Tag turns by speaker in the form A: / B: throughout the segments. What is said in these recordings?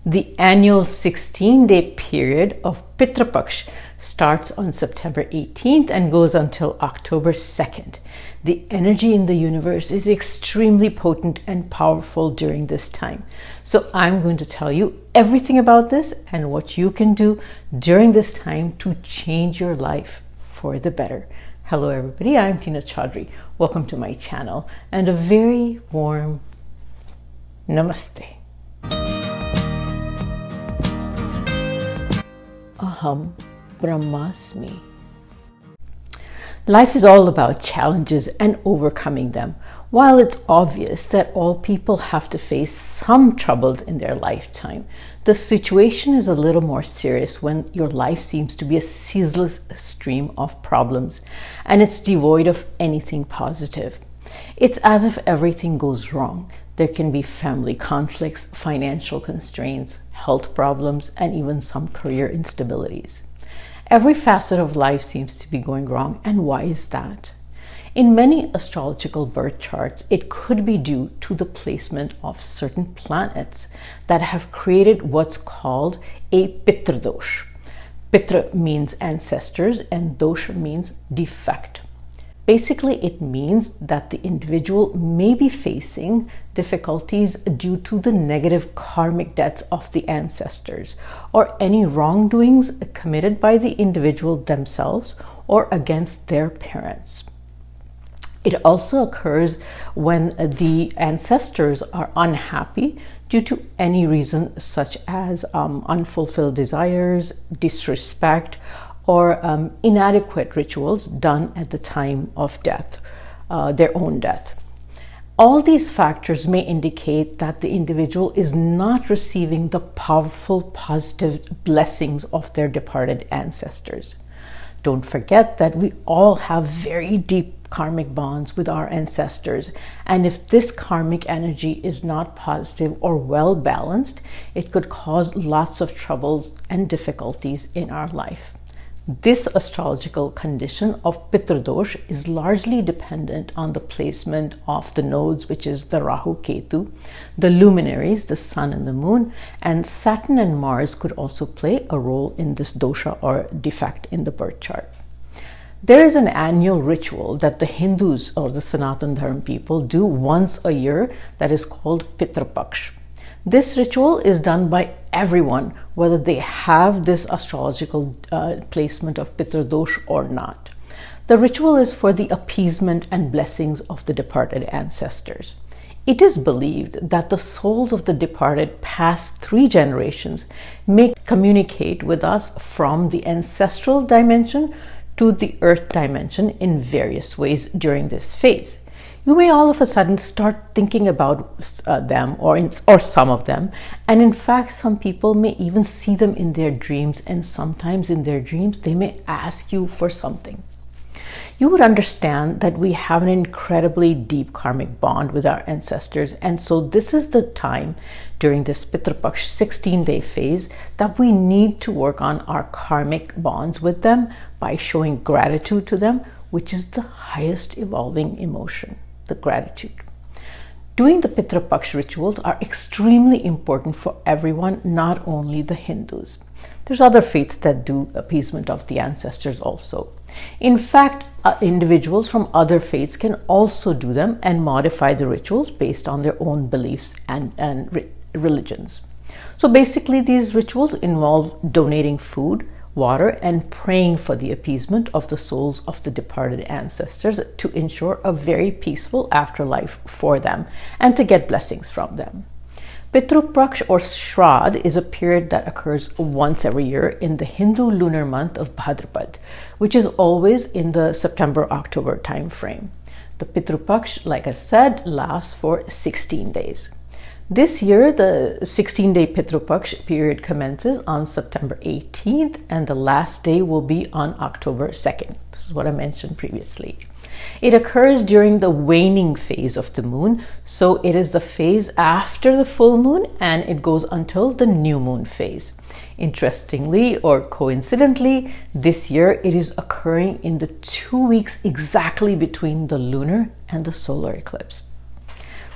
A: The annual 16-day period of Pitra Paksha starts on September 18th and goes until October 2nd. The energy in the universe is extremely potent and powerful during this time. So I'm going to tell you everything about this and what you can do during this time to change your life for the better. Hello everybody, I'm Tina Chaudhary. Welcome to my channel and a very warm namaste. Aham Brahmasmi. Life is all about challenges and overcoming them. While it's obvious that all people have to face some troubles in their lifetime, the situation is a little more serious when your life seems to be a ceaseless stream of problems and it's devoid of anything positive. It's as if everything goes wrong. There can be family conflicts, financial constraints, health problems, and even some career instabilities. Every facet of life seems to be going wrong, and why is that? In many astrological birth charts, it could be due to the placement of certain planets that have created what's called a Pitra Dosh. Pitra means ancestors and Dosh means defect. Basically, it means that the individual may be facing difficulties due to the negative karmic debts of the ancestors or any wrongdoings committed by the individual themselves or against their parents. It also occurs when the ancestors are unhappy due to any reason such as unfulfilled desires, disrespect, or inadequate rituals done at the time of death, their own death. All these factors may indicate that the individual is not receiving the powerful positive blessings of their departed ancestors. Don't forget that we all have very deep karmic bonds with our ancestors, and if this karmic energy is not positive or well balanced, it could cause lots of troubles and difficulties in our life. This astrological condition of Pitra Dosh is largely dependent on the placement of the nodes, which is the Rahu Ketu, the luminaries, the sun and the moon, and Saturn and Mars could also play a role in this dosha or defect in the birth chart. There is an annual ritual that the Hindus or the Sanatan Dharma people do once a year that is called Pitra Paksha. This ritual is done by everyone, whether they have this astrological placement of Pitra Dosh or not. The ritual is for the appeasement and blessings of the departed ancestors. It is believed that the souls of the departed past 3 generations may communicate with us from the ancestral dimension to the earth dimension in various ways during this phase. You may all of a sudden start thinking about them or some of them, and in fact some people may even see them in their dreams, and sometimes in their dreams they may ask you for something. You would understand that we have an incredibly deep karmic bond with our ancestors, and so this is the time during this Pitra Paksha 16-day phase that we need to work on our karmic bonds with them by showing gratitude to them, which is the highest evolving emotion. The gratitude. Doing the Pitra Paksha rituals are extremely important for everyone, not only the Hindus. There's other faiths that do appeasement of the ancestors also. In fact, individuals from other faiths can also do them and modify the rituals based on their own beliefs and religions. So basically these rituals involve donating food, water, and praying for the appeasement of the souls of the departed ancestors to ensure a very peaceful afterlife for them and to get blessings from them. Pitra Paksha or Shraad is a period that occurs once every year in the Hindu lunar month of Bhadrapad, which is always in the September-October time frame. The Pitra Paksha, like I said, lasts for 16 days. This year, the 16-day Pitra Paksha period commences on September 18th and the last day will be on October 2nd. This is what I mentioned previously. It occurs during the waning phase of the moon, so it is the phase after the full moon and it goes until the new moon phase. Interestingly or coincidentally, this year it is occurring in the 2 weeks exactly between the lunar and the solar eclipse.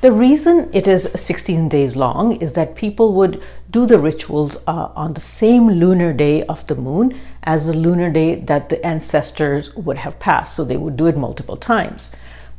A: The reason it is 16 days long is that people would do the rituals on the same lunar day of the moon as the lunar day that the ancestors would have passed. So they would do it multiple times.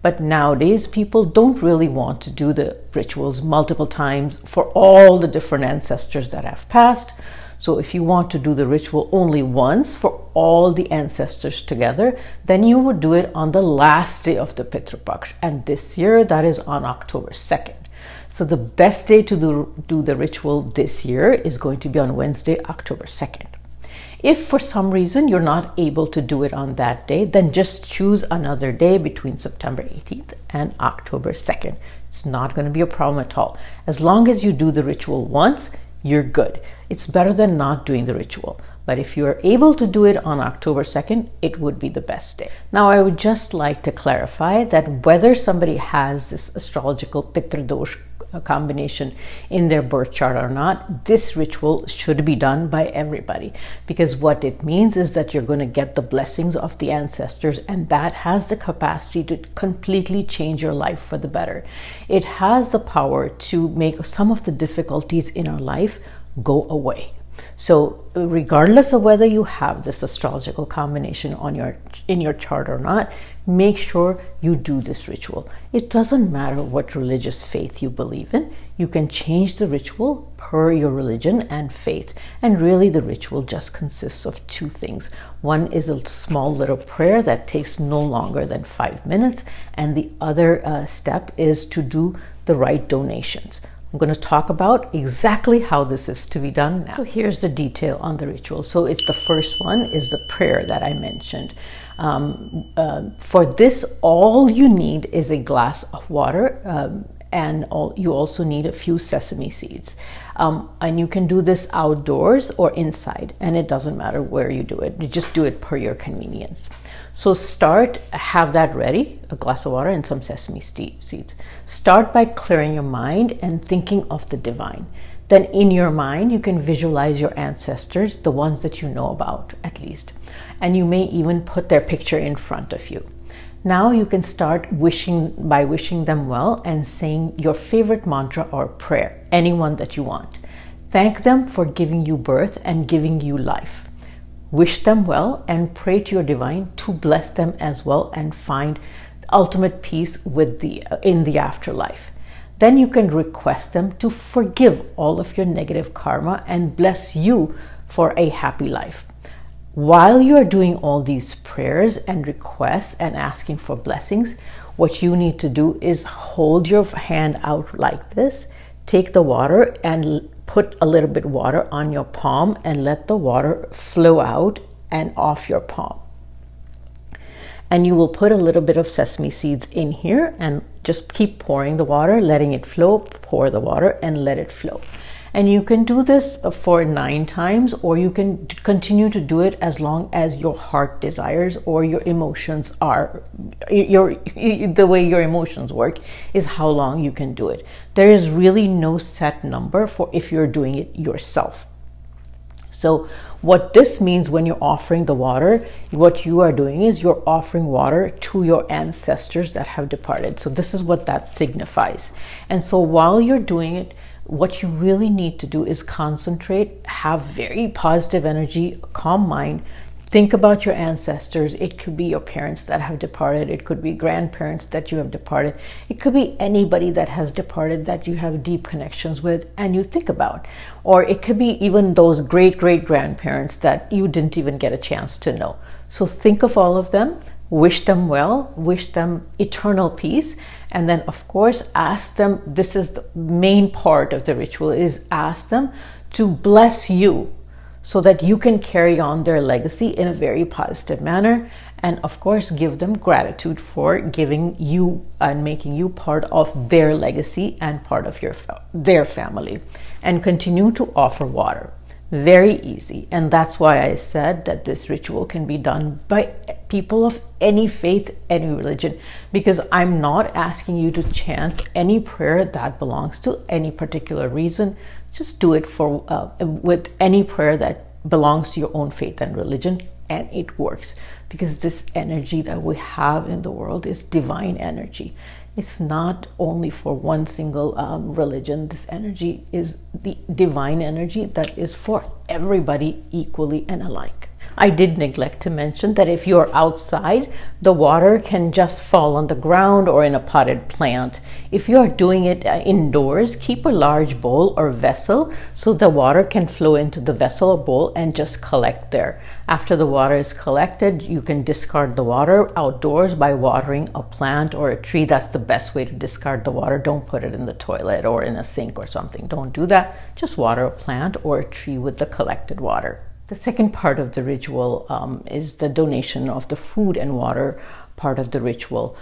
A: But nowadays, people don't really want to do the rituals multiple times for all the different ancestors that have passed. So if you want to do the ritual only once for all the ancestors together, then you would do it on the last day of the Pitra Paksha. And this year, that is on October 2nd. So the best day to do the ritual this year is going to be on Wednesday, October 2nd. If for some reason you're not able to do it on that day, then just choose another day between September 18th and October 2nd. It's not going to be a problem at all. As long as you do the ritual once, you're good. It's better than not doing the ritual. But if you are able to do it on October 2nd, it would be the best day. Now, I would just like to clarify that whether somebody has this astrological Pitra Dosh combination in their birth chart or not, this ritual should be done by everybody, because what it means is that you're going to get the blessings of the ancestors, and that has the capacity to completely change your life for the better. It has the power to make some of the difficulties in our life go away. So regardless of whether you have this astrological combination in your chart or not, make sure you do this ritual. It doesn't matter what religious faith you believe in. You can change the ritual per your religion and faith. And really the ritual just consists of two things. One is a small little prayer that takes no longer than 5 minutes. And the other step is to do the right donations. I'm going to talk about exactly how this is to be done now. So here's the detail on the ritual. So the first one is the prayer that I mentioned. For this, all you need is a glass of water, and you also need a few sesame seeds. And you can do this outdoors or inside, and it doesn't matter where you do it. You just do it per your convenience. So have that ready, a glass of water and some sesame seeds. Start by clearing your mind and thinking of the divine. Then in your mind, you can visualize your ancestors, the ones that you know about at least. And you may even put their picture in front of you. Now you can start by wishing them well and saying your favorite mantra or prayer, anyone that you want. Thank them for giving you birth and giving you life. Wish them well and pray to your divine to bless them as well and find ultimate peace in the afterlife. Then you can request them to forgive all of your negative karma and bless you for a happy life. While you are doing all these prayers and requests and asking for blessings, what you need to do is hold your hand out like this, take the water and put a little bit water on your palm and let the water flow out and off your palm. And you will put a little bit of sesame seeds in here and just keep pouring the water, letting it flow, pour the water and let it flow. And you can do this for 9 times, or you can continue to do it as long as your heart desires or your emotions are, the way your emotions work is how long you can do it. There is really no set number for if you're doing it yourself. So what this means when you're offering the water, what you are doing is you're offering water to your ancestors that have departed. So this is what that signifies. And so while you're doing it, what you really need to do is concentrate, have very positive energy, calm mind, think about your ancestors. It could be your parents that have departed. It could be grandparents that you have departed. It could be anybody that has departed that you have deep connections with and you think about. Or it could be even those great-great-grandparents that you didn't even get a chance to know. So think of all of them, wish them well, wish them eternal peace, and then of course ask them, this is the main part of the ritual, is ask them to bless you so that you can carry on their legacy in a very positive manner, and of course give them gratitude for giving you and making you part of their legacy and part of their family, and continue to offer water. Very easy. And that's why I said that this ritual can be done by people of any faith, any religion, because I'm not asking you to chant any prayer that belongs to any particular reason. Just do it with any prayer that belongs to your own faith and religion, and it works, because this energy that we have in the world is divine energy. It's not only for one single religion. This energy is the divine energy that is for everybody equally and alike. I did neglect to mention that if you're outside, the water can just fall on the ground or in a potted plant. If you are doing it indoors, keep a large bowl or vessel so the water can flow into the vessel or bowl and just collect there. After the water is collected, you can discard the water outdoors by watering a plant or a tree. That's the best way to discard the water. Don't put it in the toilet or in a sink or something. Don't do that. Just water a plant or a tree with the collected water. The second part of the ritual is the donation of the food and water part of the ritual.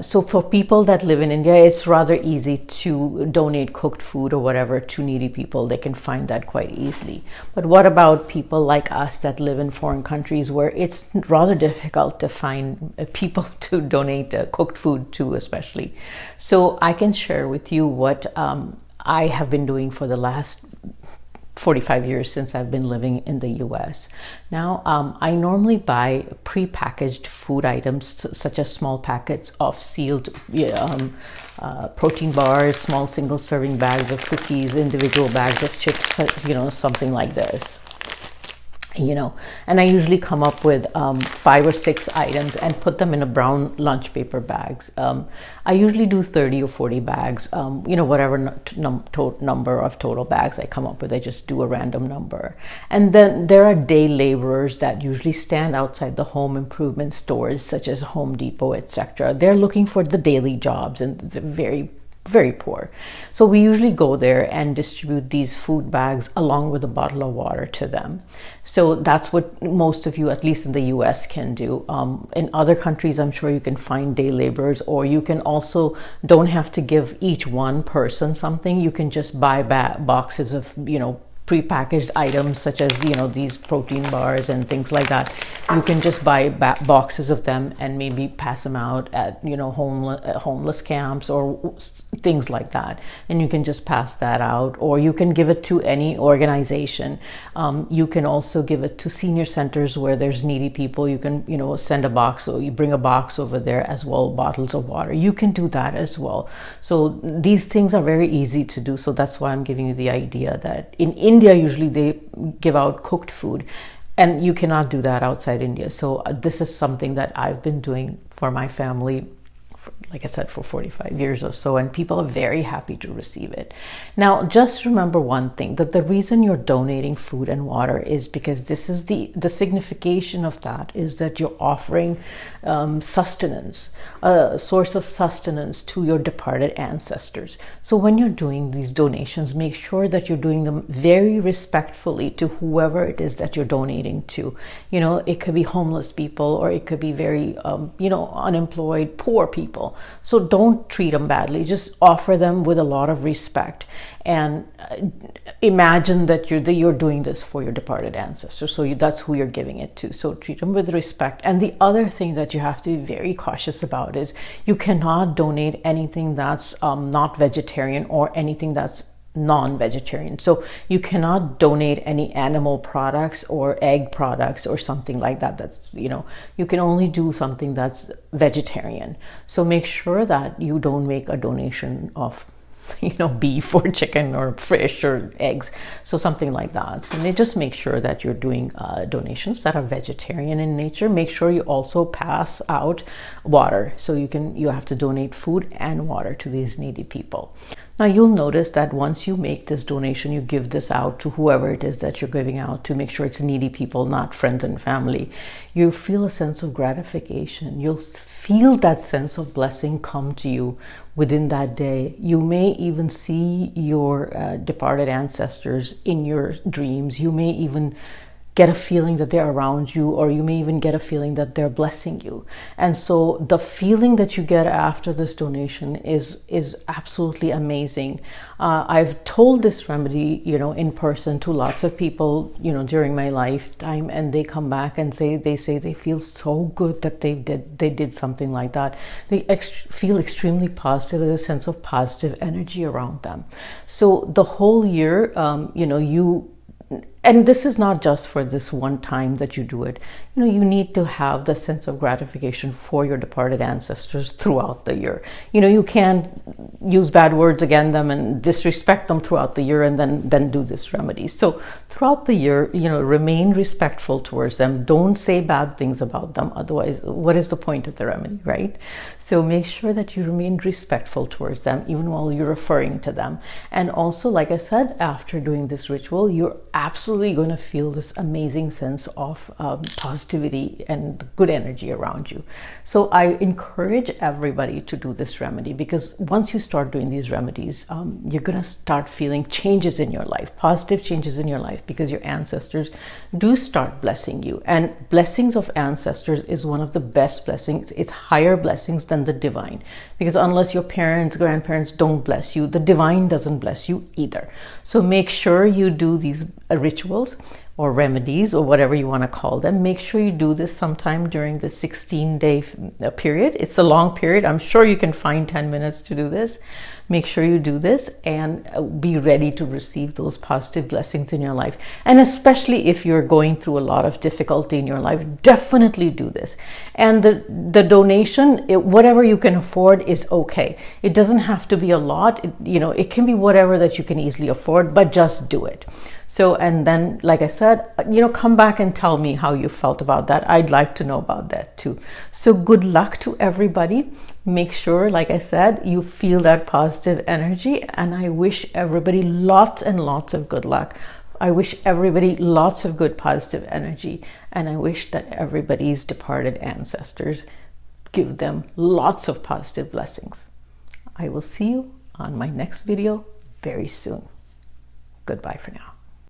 A: So for people that live in India, it's rather easy to donate cooked food or whatever to needy people. They can find that quite easily. But what about people like us that live in foreign countries where it's rather difficult to find people to donate cooked food to, especially? So I can share with you what I have been doing for the last 45 years since I've been living in the US. Now, I normally buy pre-packaged food items such as small packets of sealed protein bars, small single serving bags of cookies, individual bags of chips, something like this. And I usually come up with 5 or 6 items and put them in a brown lunch paper bags. I usually do 30 or 40 bags, whatever number of total bags I come up with. I just do a random number. And then there are day laborers that usually stand outside the home improvement stores such as Home Depot, etc. They're looking for the daily jobs and they're very poor. So we usually go there and distribute these food bags along with a bottle of water to them. So that's what most of you, at least in the US, can do. In other countries, I'm sure you can find day laborers, or you can also don't have to give each one person something. You can just buy boxes of, pre-packaged items such as these protein bars and things like that. You can just buy boxes of them and maybe pass them out at homeless camps or things like that, and you can just pass that out, or you can give it to any organization. You can also give it to senior centers where there's needy people. You can send a box, or you bring a box over there as well, bottles of water. You can do that as well. So these things are very easy to do. So that's why I'm giving you the idea that in India, usually they give out cooked food, and you cannot do that outside India. So this is something that I've been doing for my family, like I said, for 45 years or so, and people are very happy to receive it. Now, just remember one thing, that the reason you're donating food and water is because this is the signification of that is that you're offering sustenance, a source of sustenance to your departed ancestors. So when you're doing these donations, make sure that you're doing them very respectfully to whoever it is that you're donating to. It could be homeless people, or it could be very, unemployed, poor people. So don't treat them badly. Just offer them with a lot of respect, and imagine that you're doing this for your departed ancestors. So that's who you're giving it to. So treat them with respect. And the other thing that you have to be very cautious about is you cannot donate anything that's not vegetarian or anything that's non-vegetarian. So you cannot donate any animal products or egg products or something like that. That's, you can only do something that's vegetarian. So make sure that you don't make a donation of beef or chicken or fish or eggs. So something like that. So just make sure that you're doing donations that are vegetarian in nature. Make sure you also pass out water. So you have to donate food and water to these needy people. Now you'll notice that once you make this donation, you give this out to whoever it is that you're giving out to. Make sure it's needy people, not friends and family. You feel a sense of gratification. You'll feel that sense of blessing come to you within that day. You may even see your departed ancestors in your dreams. You may even get a feeling that they're around you, or you may even get a feeling that they're blessing you. And so the feeling that you get after this donation is absolutely amazing. I've told this remedy, in person to lots of people, during my lifetime, and they come back and say they feel so good that they did something like that. They feel extremely positive. There's a sense of positive energy around them. So the whole year, you and this is not just for this one time that you do it. You need to have the sense of gratification for your departed ancestors throughout the year. You can't use bad words against them and disrespect them throughout the year and then do this remedy. So throughout the year, remain respectful towards them. Don't say bad things about them. Otherwise, what is the point of the remedy, right? So make sure that you remain respectful towards them, even while you're referring to them. And also, like I said, after doing this ritual, you're absolutely going to feel this amazing sense of positivity and good energy around you. So I encourage everybody to do this remedy, because once you start doing these remedies, you're going to start feeling changes in your life, positive changes in your life, because your ancestors do start blessing you. And blessings of ancestors is one of the best blessings. It's higher blessings than the divine, because unless your parents, grandparents don't bless you, the divine doesn't bless you either. So make sure you do these rituals or remedies or whatever you want to call them. Make sure you do this sometime during the 16-day period. It's a long period. I'm sure you can find 10 minutes to do this. Make sure you do this and be ready to receive those positive blessings in your life. And especially if you're going through a lot of difficulty in your life, definitely do this. And the donation, whatever you can afford is okay. It doesn't have to be a lot. It can be whatever that you can easily afford, but just do it. So, and then, like I said, come back and tell me how you felt about that. I'd like to know about that too. So good luck to everybody. Make sure, like I said, you feel that positive energy, and I wish everybody lots and lots of good luck. I wish everybody lots of good positive energy, and I wish that everybody's departed ancestors give them lots of positive blessings. I will see you on my next video very soon. Goodbye for now.